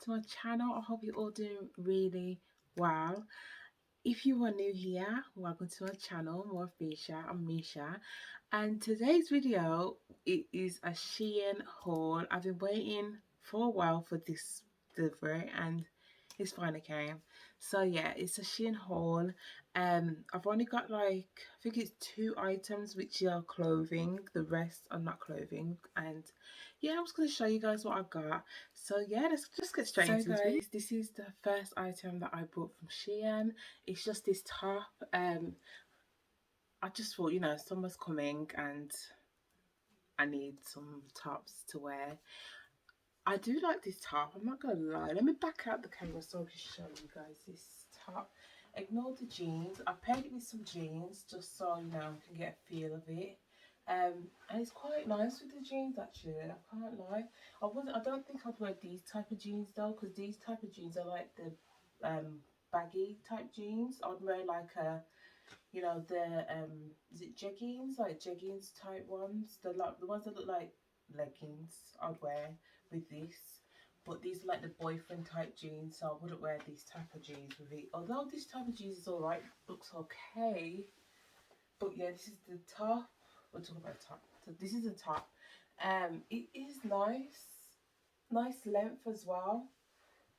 to my channel. I hope you're all doing really well. If you are new here, welcome to my channel. More of Misha. I'm Misha, and today's video it is a Shein haul. I've been waiting for a while for this delivery, and it's finally came. So yeah, it's a Shein haul. I've only got like I think it's two items which are clothing. The rest are not clothing, and yeah, I'm just gonna show you guys what I got. So yeah, let's just get straight into this video. This is the first item that I bought from Shein. It's just this top. I just thought, summer's coming and I need some tops to wear. I do like this top, I'm not gonna lie. Let me back out the camera so I can show you guys this top. Ignore the jeans. I paired it with some jeans just so you can get a feel of it. And it's quite nice with the jeans actually, I can't lie. I don't think I'd wear these type of jeans though, because these type of jeans are like the baggy type jeans. I'd wear like a the is it jeggings, like jeggings type ones, the ones that look like leggings I'd wear with this. But these are like the boyfriend type jeans, so I wouldn't wear these type of jeans with it, although this type of jeans is all right, looks okay. But yeah, this is the top. We'll talk about the top. So this is the top. It is nice length as well.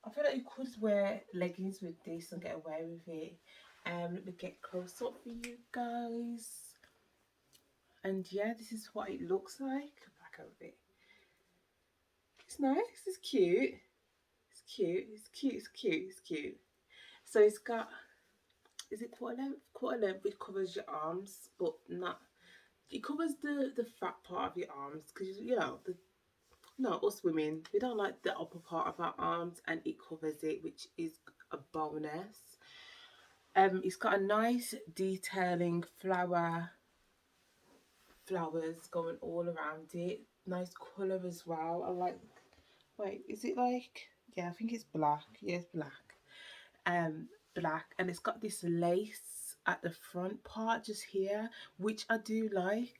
I feel like you could wear leggings with this and get away with it. Let me get close up for you guys. And yeah, this is what it looks like. Back over it. It's nice, it's cute. It's cute, it's cute, it's cute, it's cute. So it's got, is it quarter length? Quarter length, which covers your arms, but not, it covers the fat part of your arms, because no, us women, we don't like the upper part of our arms, and it covers it, which is a bonus. It's got a nice detailing flowers going all around it. Nice colour as well. I like, wait, is it like, yeah, I think it's black. Yeah, it's black. Black, and it's got this lace at the front part just here, which I do like.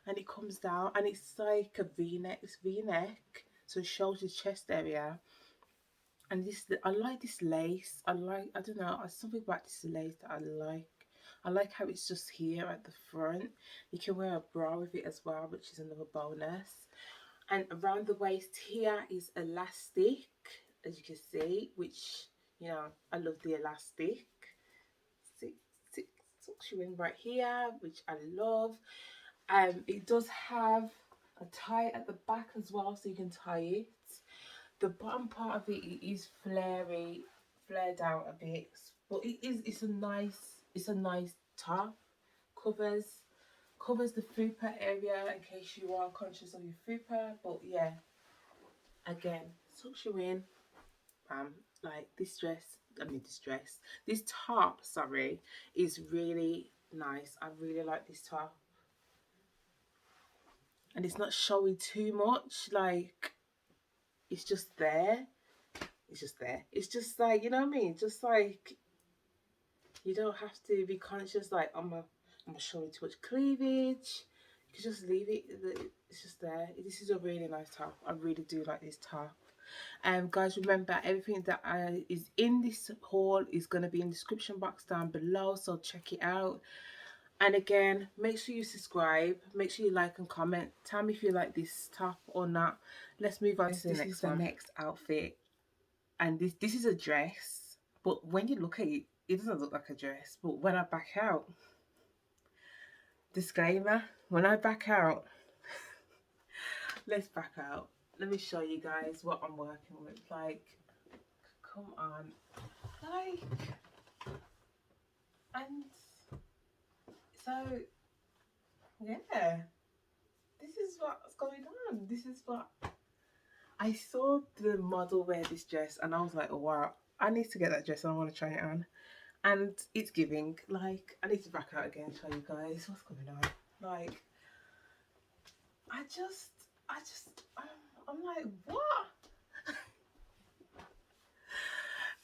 And it comes down, and it's like a V-neck. It's V-neck, so it shows the chest area. And I like this lace. I don't know, there's something about this lace that I like. I like how it's just here at the front. You can wear a bra with it as well, which is another bonus. And around the waist here is elastic, as you can see, which, I love the elastic. It sucks you in right here, which I love. It does have a tie at the back as well, so you can tie it. The bottom part of it is flared out a bit, but it's a nice top. Covers the fupa area in case you are conscious of your fupa. But yeah, again, sucks you in. Like this top, sorry, is really nice. I really like this top, and it's not showing too much. Like, it's just there. It's just there. It's just like, you know what I mean? Just like, you don't have to be conscious like I'm showing too much cleavage. You can just leave it. It's just there. This is a really nice top. I really do like this top. Guys, remember, everything that is in this haul is going to be in the description box down below, so check it out. And again, make sure you subscribe, make sure you like and comment. Tell me if you like this top or not. Let's move on to the next one. Next outfit, and this is a dress, but when you look at it, it doesn't look like a dress. But when I back out, disclaimer, when I back out, let's back out. Let me show you guys what I'm working with. Like, come on, like, and so yeah, this is what's going on. This is what I saw the model wear this dress, and I was like, oh wow, I need to get that dress. I want to try it on. And it's giving. Like, I need to back out again and show you guys what's going on. Like, I'm like, what?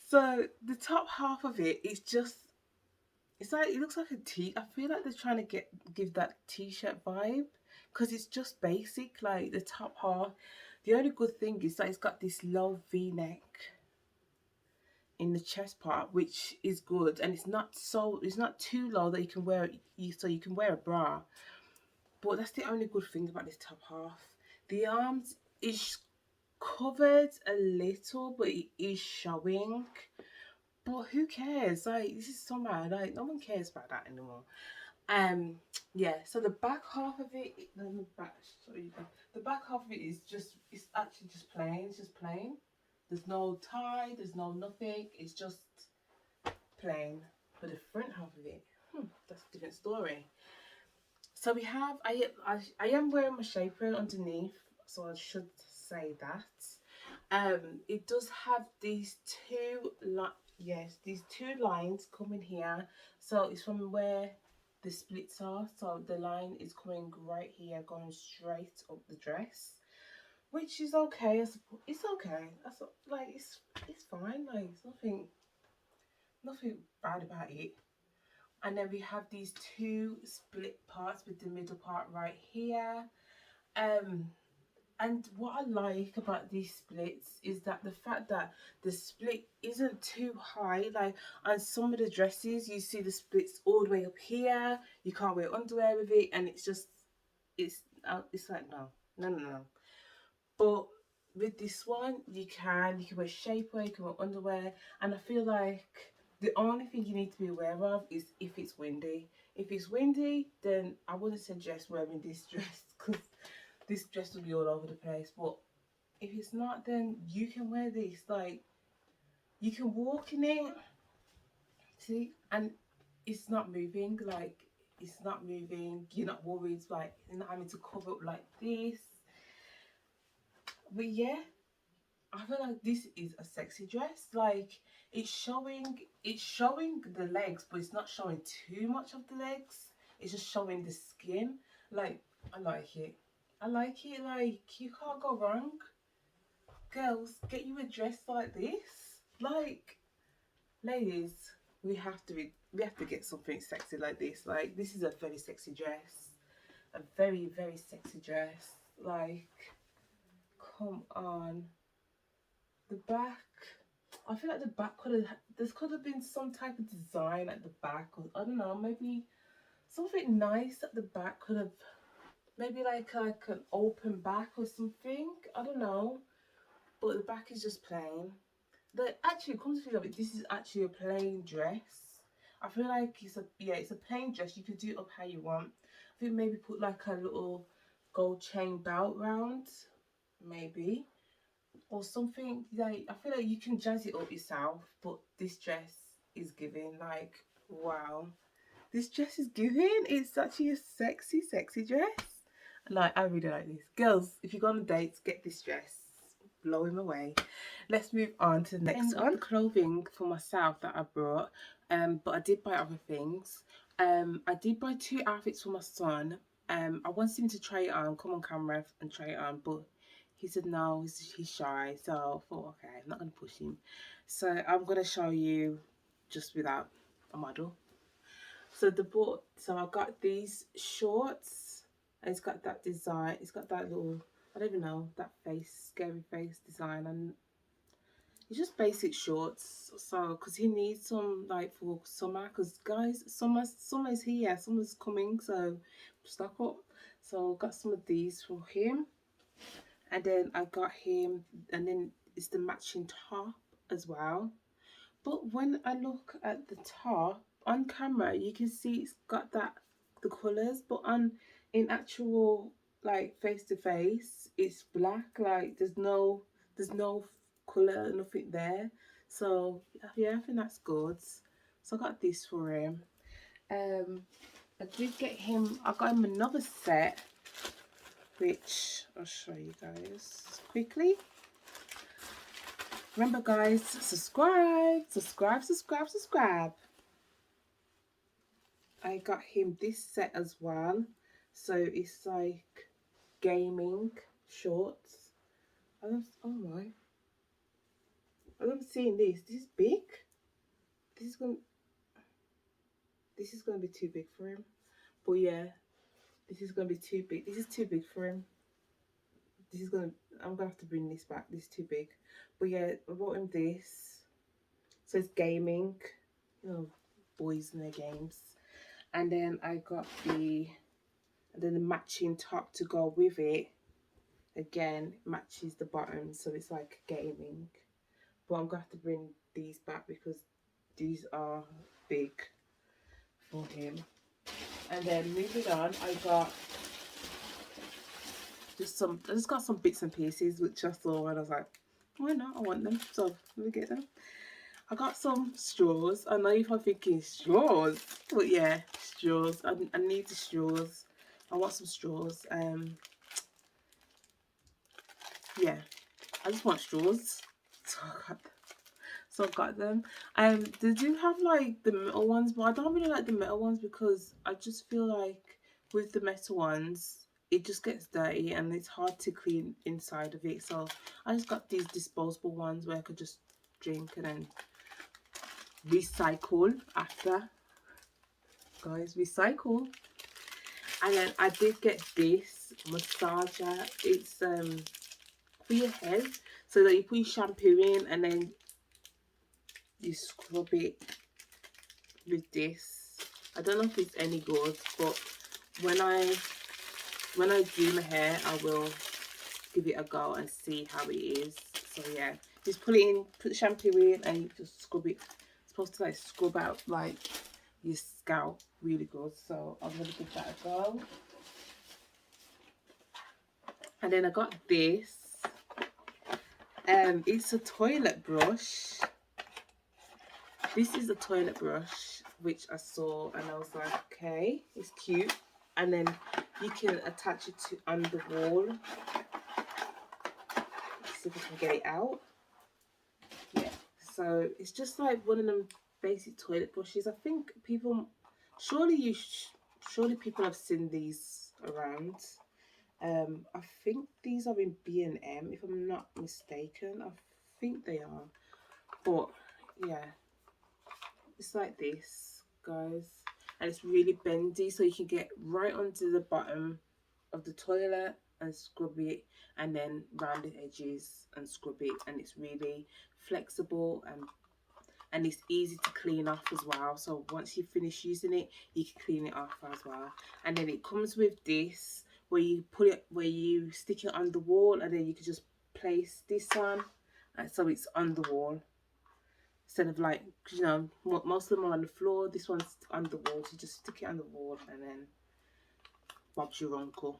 So the top half of it is just, it's like, it looks like a tee. I feel like they're trying to give that t-shirt vibe, because it's just basic. Like, the top half, The only good thing is that it's got this low V-neck in the chest part, which is good, and it's not too low that you can wear so you can wear a bra. But that's the only good thing about this top half. The arms is covered a little, but it is showing. But who cares? Like, this is summer. Like, no one cares about that anymore. Yeah. So the back half of it, the back half of it is it's actually just plain. It's just plain. There's no tie. There's no nothing. It's just plain. But the front half of it, that's a different story. So we have, I am wearing my shaper underneath, so I should say that. It does have these these two lines coming here. So it's from where the splits are. So the line is coming right here, going straight up the dress, which is okay. It's okay. That's like it's fine. Like it's nothing bad about it. And then we have these two split parts with the middle part right here. Um, and what I like about these splits is that the fact that the split isn't too high. Like on some of the dresses, you see the splits all the way up here. You can't wear underwear with it, and it's like no. But with this one, you can wear shapewear, you can wear underwear, and I feel like the only thing you need to be aware of is if it's windy. If it's windy, then I wouldn't suggest wearing this dress because this dress will be all over the place. But if it's not, then you can wear this. Like you can walk in it, see, and it's not moving. Like it's not moving. You're not worried. Like you're not having to cover up like this. But yeah, I feel like this is a sexy dress. Like it's showing the legs, but it's not showing too much of the legs. It's just showing the skin. Like I like it. I like it. Like you can't go wrong. Girls, get you a dress like this. Like ladies, we have to get something sexy like this. Like this is a very sexy dress. A very, very sexy dress. Like come on. The back, I feel like the back could have been some type of design at the back, or I don't know, maybe something nice at the back could have, maybe like an open back or something. I don't know, but the back is just plain. The actually, comes to think of it, this is actually a plain dress. I feel like it's a plain dress. You could do it up how you want. I think maybe put like a little gold chain belt round, maybe, or something. Like I feel like you can jazz it up yourself, but this dress is giving. Like wow, this dress is giving. It's actually a sexy dress. Like I really like this. Girls, if you go on dates, get this dress. Blow him away. Let's move on to the next one. The clothing for myself that I brought, but I did buy other things. I did buy two outfits for my son. I wanted him to try it on, come on camera and try it on, but he said no, he's shy. So I thought, okay, I'm not gonna push him. So I'm gonna show you just without a model. So I got these shorts, and it's got that design. It's got that little, I don't even know, that scary face design, and it's just basic shorts. So because he needs some like for summer, because guys, summer's here, summer's coming, so stock up. So got some of these for him, and then I got him, and then it's the matching top as well. But when I look at the top on camera, you can see it's got the colours, but in actual like face to face, it's black. Like there's no colour, nothing there. So yeah, I think that's good. So I got this for him. I did get him. I got him another set, which I'll show you guys quickly. Remember guys, subscribe. I got him this set as well. So it's like gaming shorts. Oh my. I'm seeing this. This is big. This is going this is gonna be too big for him. But yeah, this is gonna be too big. This is too big for him. this is gonna, I'm gonna have to bring this back. This is too big. But yeah, I bought him this. So it's gaming, you know, boys and their games. And then I got the matching top to go with it. Again, matches the bottom, so it's like gaming. But I'm gonna have to bring these back because these are big for him. And then moving on, I just got some bits and pieces which I saw and I was like, why not? I want them, so let me get them. I got some straws. I know if I'm thinking straws, but yeah, straws. I need the straws. I want some straws. Yeah, I just want straws. So I got them. They do have like the metal ones, but I don't really like the metal ones because I just feel like with the metal ones, it just gets dirty and it's hard to clean inside of it. So I just got these disposable ones where I could just drink and then recycle after. Guys, recycle. And then I did get this massager. It's for your head, so that you put your shampoo in and then you scrub it with this. I don't know if it's any good, but when I do my hair, I will give it a go and see how it is. So yeah, just put the shampoo in and you just scrub it. It's supposed to like scrub out like your scalp really good. So I'm gonna give that a go. And then I got this. It's a toilet brush. This is a toilet brush which I saw and I was like, okay, it's cute. And then you can attach it to on the wall. Let's see if I can get it out. Yeah, so it's just like one of them basic toilet brushes. I think people, surely people have seen these around. I think these are in B&M if I'm not mistaken. I think they are, but yeah, it's like this, guys, and it's really bendy, so you can get right onto the bottom of the toilet and scrub it, and then round the edges and scrub it, and it's really flexible and it's easy to clean off as well. So once you finish using it, you can clean it off as well. And then it comes with this where you stick it on the wall, and then you can just place this on, and so it's on the wall instead of like, you know, most of them are on the floor. This one's on the wall, so you just stick it on the wall and then Bob's your uncle.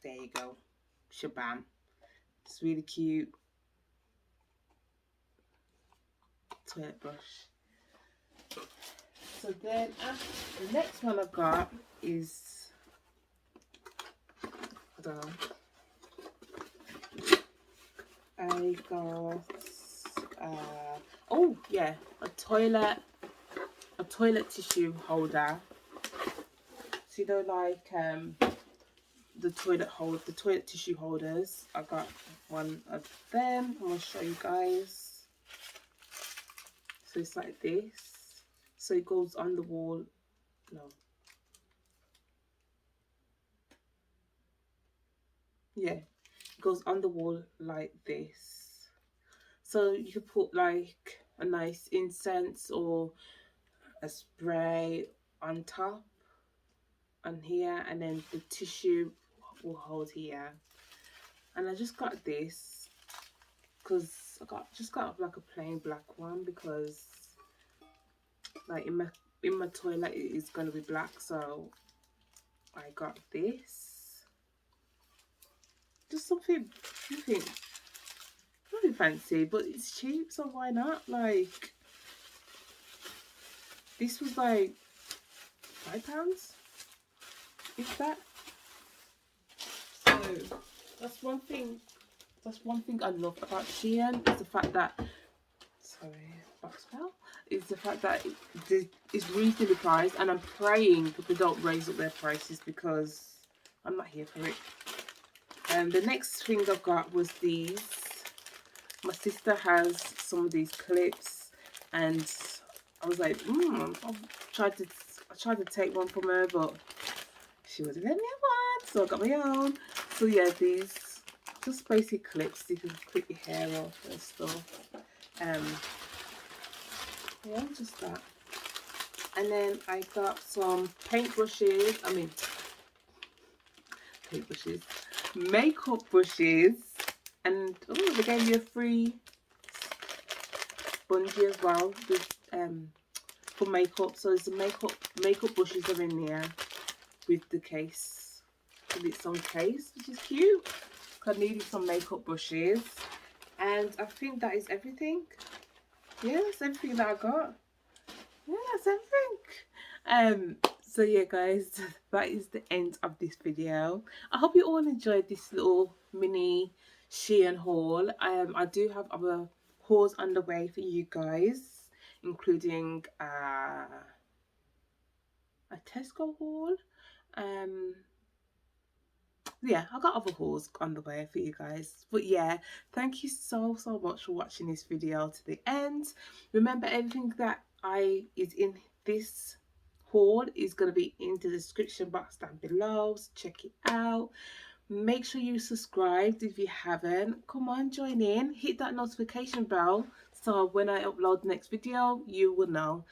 There you go, shabam. It's really cute toilet brush. So then the next one I got is, I don't know, I got oh yeah, a toilet tissue holder. So you know, like the toilet tissue holders. I got one of them. I'm gonna show you guys. So it's like this. So it goes on the wall. No. Yeah, it goes on the wall like this. So you could put like a nice incense or a spray on top on here, and then the tissue will hold here. And I just got this because I just got like a plain black one because like in my toilet it is gonna be black, so I got this. Just something nothing fancy, but it's cheap, so why not? Like this was like £5, if that. So that's one thing I love about Shein is the fact that, sorry, box fell, is the fact that it's reasonably priced, and I'm praying that they don't raise up their prices because I'm not here for it. And the next thing I got was these. My sister has some of these clips, and I was like, I tried to take one from her, but she wouldn't let me have one, so I got my own. So yeah, these just basic clips so you can clip your hair off and stuff. Yeah, just that. And then I got some paintbrushes. Makeup brushes, and oh, they gave you a free bungee as well with for makeup. So there's the makeup brushes are in there with the case, with its own case, which is cute. I needed some makeup brushes, and I think that is everything. Yeah, that's everything that I got. Yeah, that's everything. So yeah, guys, that is the end of this video. I hope you all enjoyed this little mini Shein haul. I do have other hauls on the way for you guys, including a Tesco haul. Yeah, I got other hauls on the way for you guys. But yeah, thank you so much for watching this video to the end. Remember, everything that is in this haul is going to be in the description box down below, so check it out. Make sure you subscribed if you haven't. Come on, join in, hit that notification bell so when I upload the next video you will know.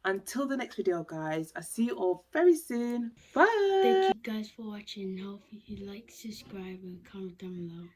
Until the next video, guys, I'll see you all very soon. Bye. Thank you guys for watching. Hope you like, subscribe, and comment down below.